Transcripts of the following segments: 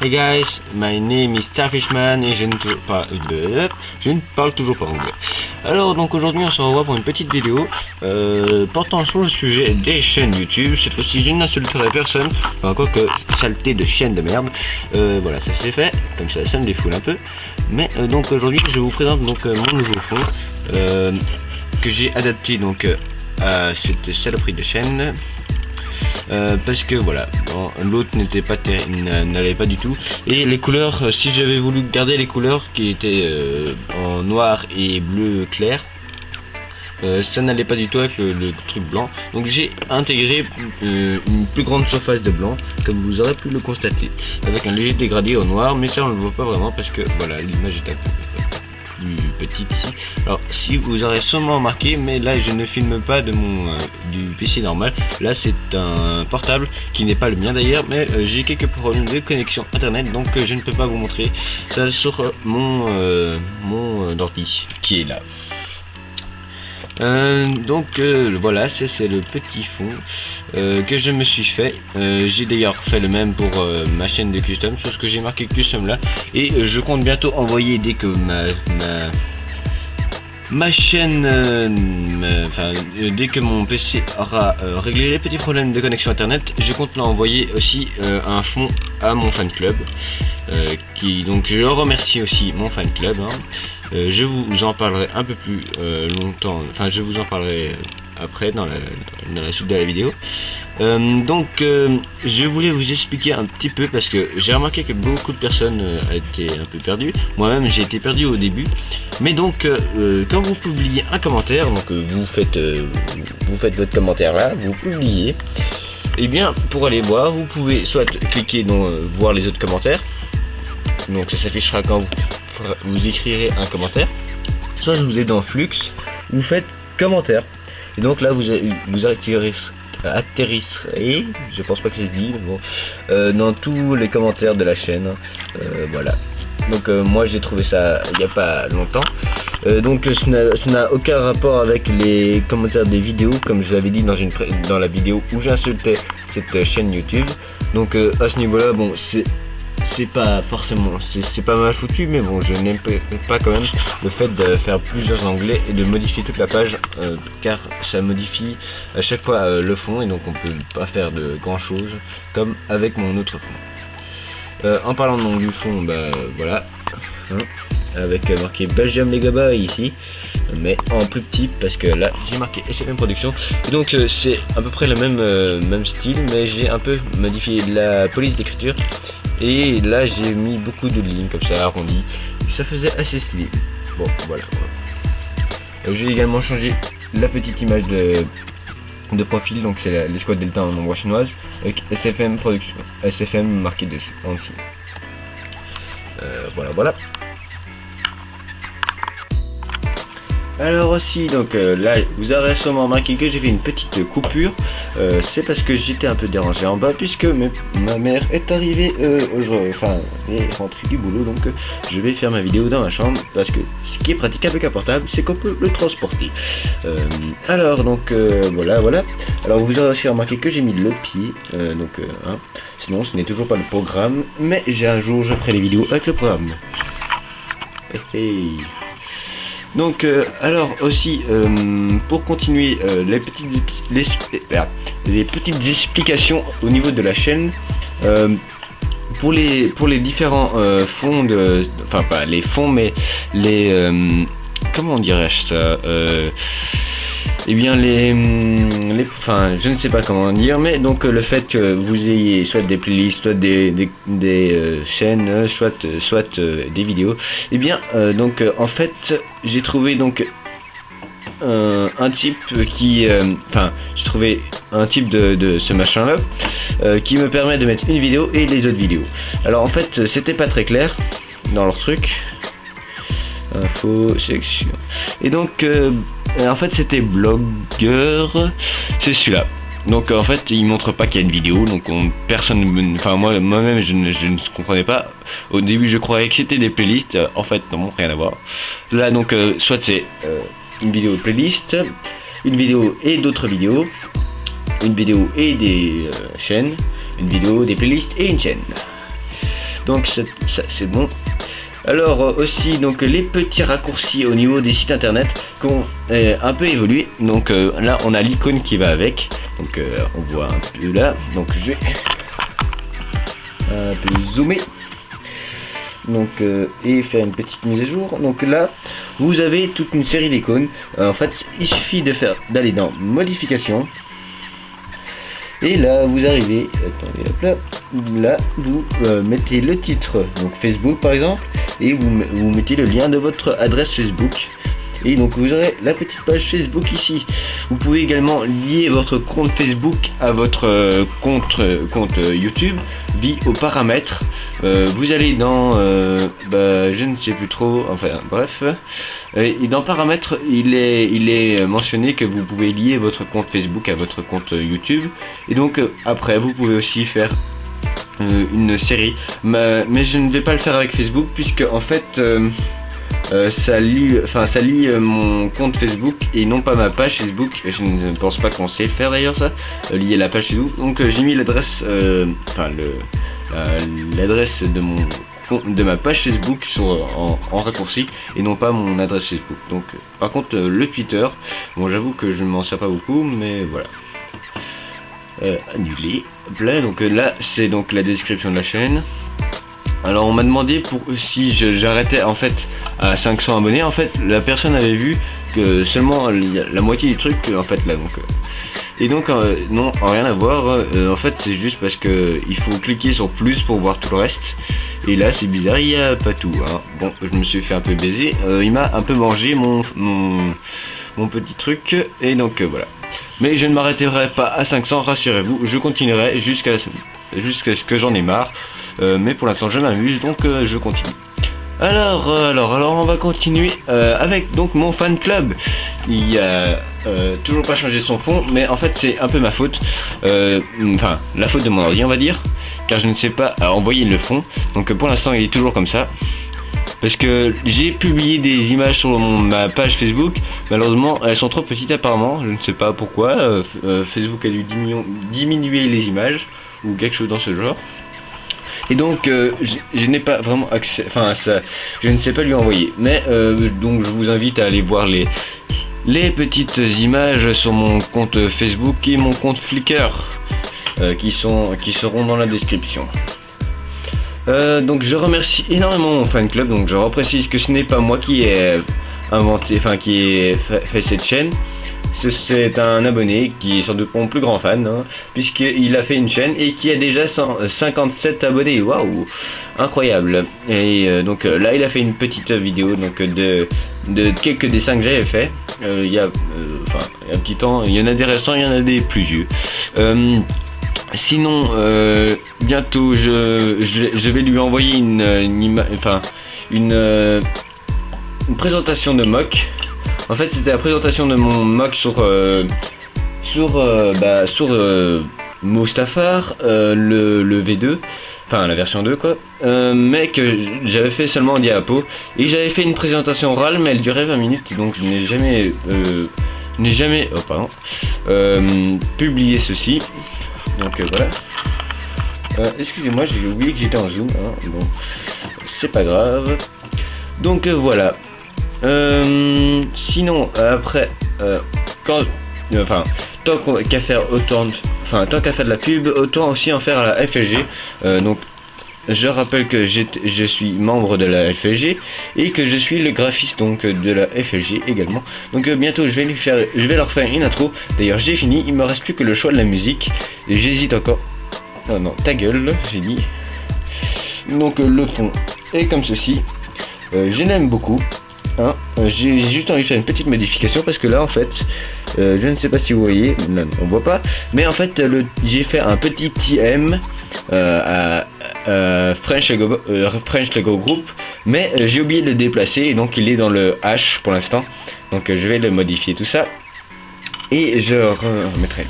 Hey guys, my name is Starfishman et je ne parle toujours pas anglais. Alors donc aujourd'hui on se revoit pour une petite vidéo portant sur le sujet des chaînes YouTube. Cette fois-ci je n'insulterai personne, enfin quoique saleté de chaîne de merde. Voilà, ça c'est fait, comme ça me défoule un peu. Mais donc aujourd'hui je vous présente donc mon nouveau fond que j'ai adapté donc à cette saloperie de chaîne. Parce que voilà, bon, l'autre n'était pas n'allait pas du tout, et les couleurs, si j'avais voulu garder les couleurs qui étaient en noir et bleu clair, ça n'allait pas du tout avec le truc blanc. Donc j'ai intégré une plus grande surface de blanc, comme vous aurez pu le constater, avec un léger dégradé au noir, mais ça on ne le voit pas vraiment parce que voilà, l'image est un peu plus petite ici. Alors si vous aurez sûrement remarqué, mais là je ne filme pas de mon du PC normal, là c'est un portable qui n'est pas le mien d'ailleurs, mais j'ai quelques problèmes de connexion internet, donc je ne peux pas vous montrer ça sur mon ordi qui est là. Donc voilà, c'est le petit fond que je me suis fait. J'ai d'ailleurs fait le même pour ma chaîne de custom, sauf que j'ai marqué custom là, et je compte bientôt envoyer dès que ma chaîne, dès que mon PC aura réglé les petits problèmes de connexion internet, je compte l'envoyer aussi un fond à mon fan club, donc je remercie aussi mon fan club, hein. Je vous en parlerai un peu plus longtemps, enfin je vous en parlerai après dans la suite de la vidéo. Donc je voulais vous expliquer un petit peu, parce que j'ai remarqué que beaucoup de personnes étaient un peu perdues. Moi-même j'ai été perdu au début. Mais donc quand vous publiez un commentaire, donc vous faites votre commentaire là, vous publiez, et bien pour aller voir, vous pouvez soit cliquer dans voir les autres commentaires, donc ça s'affichera quand vous écrirez un commentaire, soit je vous ai dans Flux, vous faites commentaire, et donc là vous atterrisserez, je pense pas que c'est dit, mais bon, dans tous les commentaires de la chaîne, voilà. Donc moi j'ai trouvé ça il n'y a pas longtemps, donc ça n'a aucun rapport avec les commentaires des vidéos, comme je l'avais dit dans la vidéo où j'insultais cette chaîne YouTube. Donc à ce niveau là, bon, c'est pas forcément, c'est pas mal foutu, mais bon, je n'aime pas quand même le fait de faire plusieurs onglets et de modifier toute la page, car ça modifie à chaque fois le fond, et donc on peut pas faire de grand chose comme avec mon autre fond. En parlant donc du fond, bah voilà, hein, avec marqué Belgium Legaba ici, mais en plus petit, parce que là j'ai marqué SFM Production, et donc c'est à peu près le même style, mais j'ai un peu modifié la police d'écriture. Et là j'ai mis beaucoup de lignes comme ça arrondies, ça faisait assez stylé. Bon voilà. J'ai également changé la petite image de profil, donc c'est l'escouade Delta en ombre chinoise avec SFM Production, SFM marqué dessus en dessous. Voilà. Alors aussi, donc là vous aurez sûrement remarqué que j'ai fait une petite coupure, c'est parce que j'étais un peu dérangé en bas, puisque ma mère est arrivée est rentrée du boulot, donc je vais faire ma vidéo dans ma chambre, parce que ce qui est pratique avec un portable, c'est qu'on peut le transporter. Alors donc voilà. Alors vous aurez aussi remarqué que j'ai mis le pied, hein, sinon ce n'est toujours pas le programme, mais un jour je ferai les vidéos avec le programme. Donc alors aussi pour continuer les petites explications au niveau de la chaîne, pour les différents fonds enfin pas les fonds, mais les comment dirais-je ça, eh bien enfin je ne sais pas comment dire, mais donc le fait que vous ayez soit des playlists, soit des chaînes, soit des vidéos, et bien donc en fait j'ai trouvé donc un type qui j'ai trouvé un type de ce machin là qui me permet de mettre une vidéo et les autres vidéos. Alors en fait c'était pas très clair dans leur truc, info section, et donc en fait c'était blogueur, c'est celui-là. Donc en fait il montre pas qu'il y a une vidéo, donc moi-même je ne comprenais pas. Au début je croyais que c'était des playlists, en fait non, rien à voir. Là donc soit c'est une vidéo playlist, une vidéo et d'autres vidéos, une vidéo et des chaînes, une vidéo, des playlists et une chaîne. Donc ça c'est bon. Alors aussi donc les petits raccourcis au niveau des sites internet qui ont un peu évolué. Donc là on a l'icône qui va avec. Donc on voit un peu là. Donc je vais un peu zoomer. Donc et faire une petite mise à jour. Donc là vous avez toute une série d'icônes. En fait il suffit d'aller dans modifications. Et là vous arrivez, attendez hop là vous mettez le titre, donc Facebook par exemple, et vous mettez le lien de votre adresse Facebook. Et donc vous aurez la petite page Facebook ici. Vous pouvez également lier votre compte Facebook à votre compte YouTube via aux paramètres. Vous allez dans je ne sais plus trop, enfin bref. Et dans paramètres il est mentionné que vous pouvez lier votre compte Facebook à votre compte YouTube. Et donc après vous pouvez aussi faire une série. Mais je ne vais pas le faire avec Facebook puisque en fait ça lie mon compte Facebook et non pas ma page Facebook. Je ne pense pas qu'on sait le faire d'ailleurs ça, lier la page Facebook. Donc j'ai mis l'adresse, l'adresse de ma page Facebook en raccourci et non pas mon adresse Facebook. Donc par contre le Twitter, bon j'avoue que je ne m'en sers pas beaucoup, mais voilà. Annuler. Là, donc là c'est donc la description de la chaîne. Alors on m'a demandé pour si j'arrêtais en fait à 500 abonnés. En fait la personne avait vu que seulement la moitié du truc en fait là, donc et donc non, rien à voir. En fait c'est juste parce que il faut cliquer sur plus pour voir tout le reste. Et là c'est bizarre, il n'y a pas tout hein. Bon je me suis fait un peu baiser, il m'a un peu mangé mon petit truc. Et donc voilà. Mais je ne m'arrêterai pas à 500, rassurez-vous, je continuerai jusqu'à ce que j'en ai marre. Mais pour l'instant je m'amuse, donc je continue. Alors on va continuer avec donc mon fan club. Il a toujours pas changé son fond, mais en fait c'est un peu ma faute, enfin la faute de mon ordi on va dire, car je ne sais pas envoyer le fond. Donc pour l'instant il est toujours comme ça. Parce que j'ai publié des images sur ma page Facebook, malheureusement elles sont trop petites apparemment, je ne sais pas pourquoi, Facebook a dû diminuer les images ou quelque chose dans ce genre. Et donc je n'ai pas vraiment accès, enfin ça, je ne sais pas lui envoyer. Mais donc je vous invite à aller voir les petites images sur mon compte Facebook et mon compte Flickr qui seront dans la description. Donc je remercie énormément mon fan club. Donc je reprécise que ce n'est pas moi qui ai inventé, enfin qui ai fait cette chaîne. C'est un abonné qui est sans doute mon plus grand fan, hein, puisqu'il a fait une chaîne et qui a déjà 157 abonnés. Waouh, incroyable. Et donc là il a fait une petite vidéo donc de quelques dessins que j'avais fait il y a un petit temps. Il y en a des récents, il y en a des plus vieux. Sinon bientôt je vais lui envoyer une présentation de mock. En fait c'était la présentation de mon mock sur Mustafar, le V2, enfin la version 2 quoi, mais que j'avais fait seulement en diapo, et j'avais fait une présentation orale mais elle durait 20 minutes, donc je n'ai jamais publié ceci. Donc voilà. Excusez-moi, j'ai oublié que j'étais en zoom, hein. Bon, c'est pas grave. Donc voilà. Sinon après tant qu'à faire de la pub, autant aussi en faire à la FLG. Donc je rappelle que je suis membre de la FLG et que je suis le graphiste donc de la FLG également. Donc bientôt je vais leur faire une intro. D'ailleurs j'ai fini, il me reste plus que le choix de la musique et j'hésite encore. Non, ta gueule, j'ai dit. Donc le fond est comme ceci. Je l'aime beaucoup. Hein, j'ai juste envie de faire une petite modification parce que là en fait je ne sais pas si vous voyez, non, on voit pas, mais en fait j'ai fait un petit TM à French Lego Group, mais j'ai oublié de le déplacer et donc il est dans le H pour l'instant. Donc je vais le modifier tout ça et je remettrai.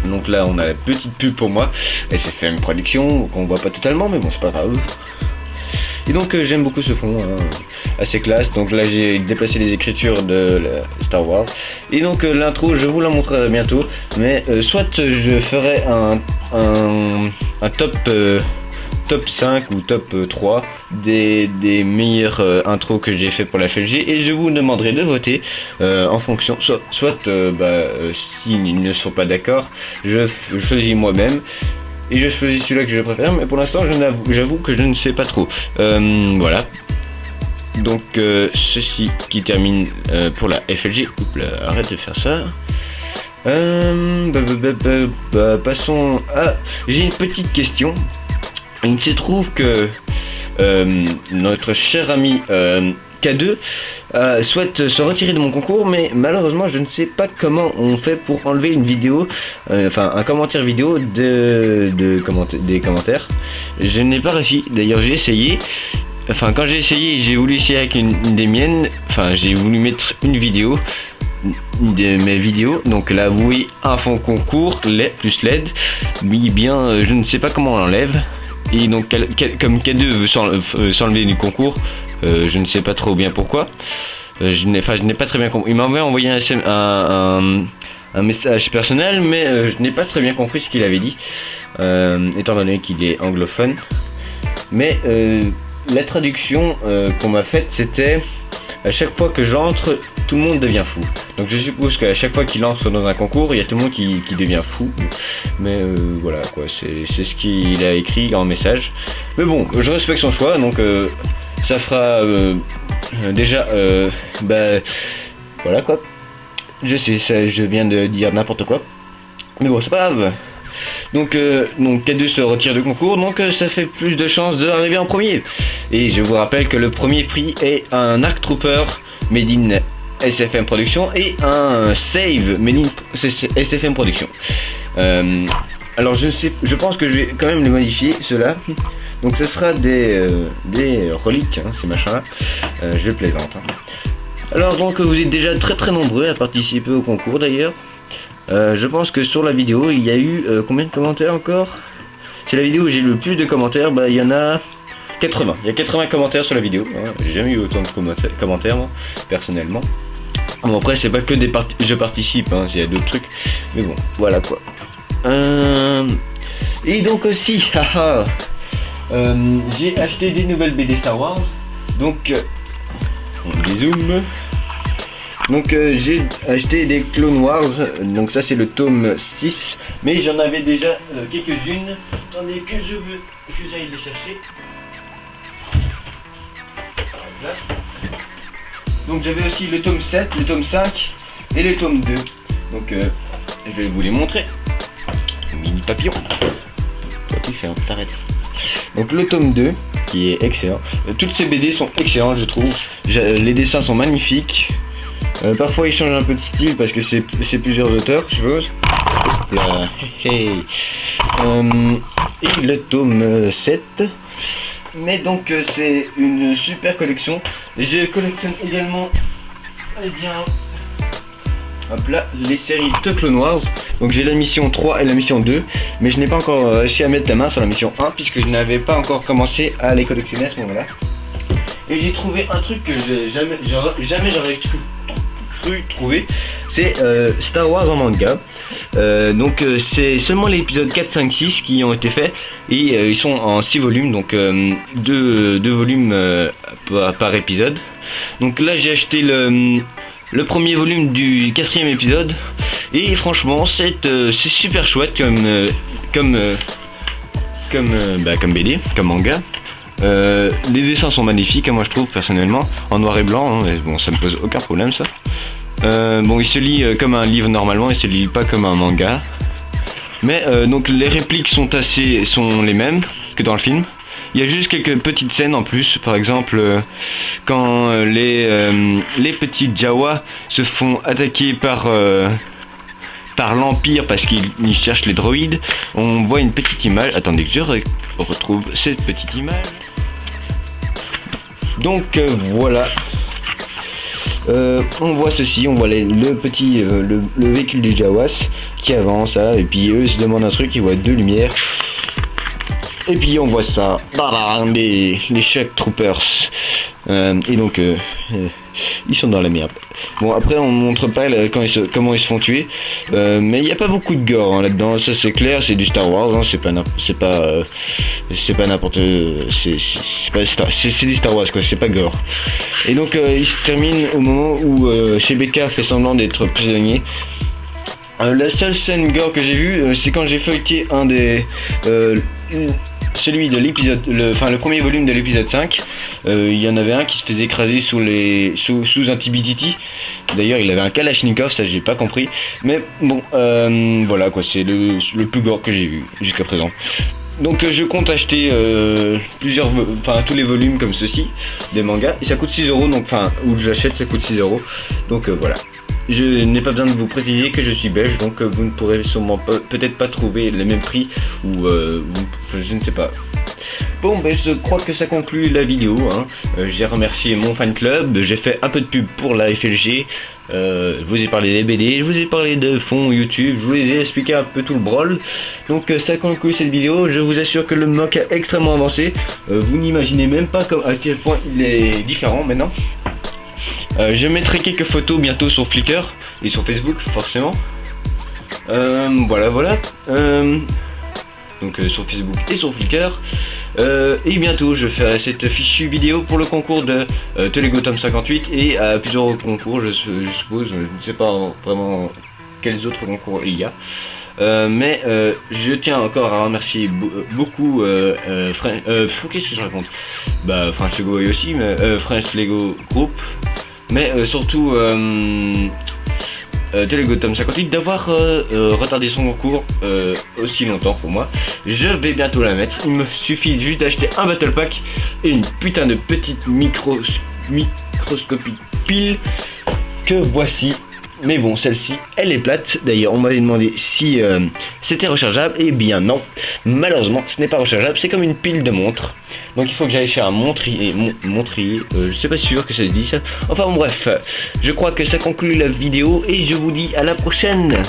Donc là on a la petite pub pour moi et c'est fait une production qu'on voit pas totalement, mais bon c'est pas grave. Et donc j'aime beaucoup ce fond, hein, assez classe. Donc là j'ai déplacé les écritures de Star Wars. Et donc l'intro je vous la montrerai bientôt. Mais soit je ferai un top top 5 ou top 3 des meilleures intros que j'ai fait pour la FLG, et je vous demanderai de voter en fonction, soit s'ils ne sont pas d'accord, je choisis moi-même et je choisis celui-là que je préfère, mais pour l'instant j'avoue que je ne sais pas trop. Voilà. Donc ceci qui termine pour la FLG. Oups là, arrête de faire ça. Passons à... J'ai une petite question. Il se trouve que notre cher ami K2 souhaite se retirer de mon concours, mais malheureusement je ne sais pas comment on fait pour enlever une vidéo, enfin un commentaire vidéo des commentaires. Je n'ai pas réussi, d'ailleurs j'ai essayé. Enfin, quand j'ai essayé, j'ai voulu essayer avec une des miennes. Enfin, j'ai voulu mettre une vidéo, une de mes vidéos. Donc là, vous voyez un fond concours, LED plus LED. Mais bien, je ne sais pas comment on l'enlève. Et donc, comme K2 veut s'enlever du concours, je ne sais pas trop bien pourquoi. Je n'ai pas très bien compris. Il m'a envoyé un message personnel, mais je n'ai pas très bien compris ce qu'il avait dit, étant donné qu'il est anglophone. Mais la traduction qu'on m'a faite, c'était à chaque fois que j'entre, tout le monde devient fou. Donc je suppose qu'à chaque fois qu'il entre dans un concours, il y a tout le monde qui devient fou. Mais voilà quoi, c'est ce qu'il a écrit en message. Mais bon, je respecte son choix, donc ça fera déjà voilà quoi. Je sais, ça, je viens de dire n'importe quoi. Mais bon, c'est pas grave. Donc K2 se retire du concours, donc ça fait plus de chances d'arriver en premier. Et je vous rappelle que le premier prix est un Arc Trooper Made in SFM Production et un Save Made in SFM Production. Alors je pense que je vais quand même les modifier ceux-là. Donc ce sera des reliques, hein, ces machins-là. Je plaisante. Hein. Alors donc vous êtes déjà très nombreux à participer au concours d'ailleurs. Je pense que sur la vidéo il y a eu combien de commentaires encore? C'est la vidéo où j'ai le plus de commentaires, il y en a 80. Il y a 80 commentaires sur la vidéo. Hein. J'ai jamais eu autant de commentaires moi, personnellement. Bon après c'est pas que des je participe, hein, il y a d'autres trucs. Mais bon, voilà quoi. Et donc aussi, j'ai acheté des nouvelles BD Star Wars. Donc on dézoome. Donc j'ai acheté des Clone Wars, donc ça c'est le tome 6, mais j'en avais déjà quelques-unes. Attendez que j'aille les chercher. Voilà. Donc j'avais aussi le tome 7, le tome 5 et le tome 2. Donc je vais vous les montrer. Mini papillon. Toi tu fais, t'arrêtes. Donc le tome 2 qui est excellent. Toutes ces BD sont excellentes je trouve. Les dessins sont magnifiques. Parfois ils changent un peu de style parce que c'est plusieurs auteurs, je suppose. Là. Hey. Et le tome 7. Mais donc c'est une super collection. Je collectionne également hop là, les séries de Clone Wars. Donc j'ai la mission 3 et la mission 2. Mais je n'ai pas encore réussi à mettre la main sur la mission 1 puisque je n'avais pas encore commencé à les collectionner à ce moment là. Et j'ai trouvé un truc que jamais j'aurais cru trouver, c'est Star Wars en manga. Donc c'est seulement les épisodes 4, 5, 6 qui ont été faits et ils sont en 6 volumes, donc 2 volumes par épisode. Donc là j'ai acheté le premier volume du 4e épisode et franchement c'est super chouette comme BD, comme manga. Les dessins sont magnifiques, moi je trouve personnellement, en noir et blanc, hein, mais bon ça me pose aucun problème ça. Bon il se lit comme un livre normalement, il se lit pas comme un manga. Mais donc les répliques sont les mêmes que dans le film. Il y a juste quelques petites scènes en plus, par exemple quand les petits Jawa se font attaquer par l'Empire parce qu'ils cherchent les droïdes, on voit une petite image. Attendez que je retrouve cette petite image. Donc voilà. On voit ceci, on voit le petit le véhicule du Jawas qui avance là, et puis eux se demandent un truc, ils voient 2 lumières. Et puis on voit ça, les Shock Troopers. Et donc ils sont dans la merde. Bon, après on montre pas comment ils se font tuer, mais il n'y a pas beaucoup de gore hein, là-dedans, ça c'est clair, c'est du Star Wars, hein, c'est pas n'importe, c'est du Star Wars quoi, c'est pas gore. Et donc il se termine au moment où Chewbacca fait semblant d'être prisonnier. La seule scène gore que j'ai vue, c'est quand j'ai feuilleté celui de l'épisode, le premier volume de l'épisode 5. Il y en avait un qui se faisait écraser sous un TBTT. D'ailleurs, il avait un Kalachnikov, ça j'ai pas compris. Mais bon, voilà quoi, c'est le plus gore que j'ai vu jusqu'à présent. Donc je compte acheter tous les volumes comme ceci, des mangas, et ça coûte 6 €, donc où j'achète ça coûte 6 €. Donc voilà. Je n'ai pas besoin de vous préciser que je suis belge, donc vous ne pourrez sûrement peut-être pas trouver les mêmes prix, ou je ne sais pas. Bon, ben je crois que ça conclut la vidéo, hein. J'ai remercié mon fan club, j'ai fait un peu de pub pour la FLG, je vous ai parlé des BD, je vous ai parlé de fonds YouTube, je vous ai expliqué un peu tout le brol. Donc ça conclut cette vidéo, je vous assure que le mock est extrêmement avancé, vous n'imaginez même pas à quel point il est différent maintenant. Je mettrai quelques photos bientôt sur Flickr et sur Facebook forcément. Voilà. Donc sur Facebook et sur Flickr. Et bientôt je ferai cette fichue vidéo pour le concours de Telego Tome 58 et à plusieurs autres concours je suppose, je ne sais pas vraiment quels autres concours il y a. Mais je tiens encore à remercier beaucoup qu'est-ce que je raconte, French Lego aussi, mais French Lego Group, mais surtout Telego Tome 58 d'avoir retardé son concours aussi longtemps pour moi. Je vais bientôt la mettre, il me suffit juste d'acheter un battle pack et une putain de petite microscopique pile que voici. Mais bon, celle-ci, elle est plate. D'ailleurs, on m'avait demandé si c'était rechargeable. Eh bien non, malheureusement, ce n'est pas rechargeable. C'est comme une pile de montre. Donc il faut que j'aille chez un montrier. Je sais pas sûr que ça se dit ça. Enfin bon, bref, je crois que ça conclut la vidéo et je vous dis à la prochaine.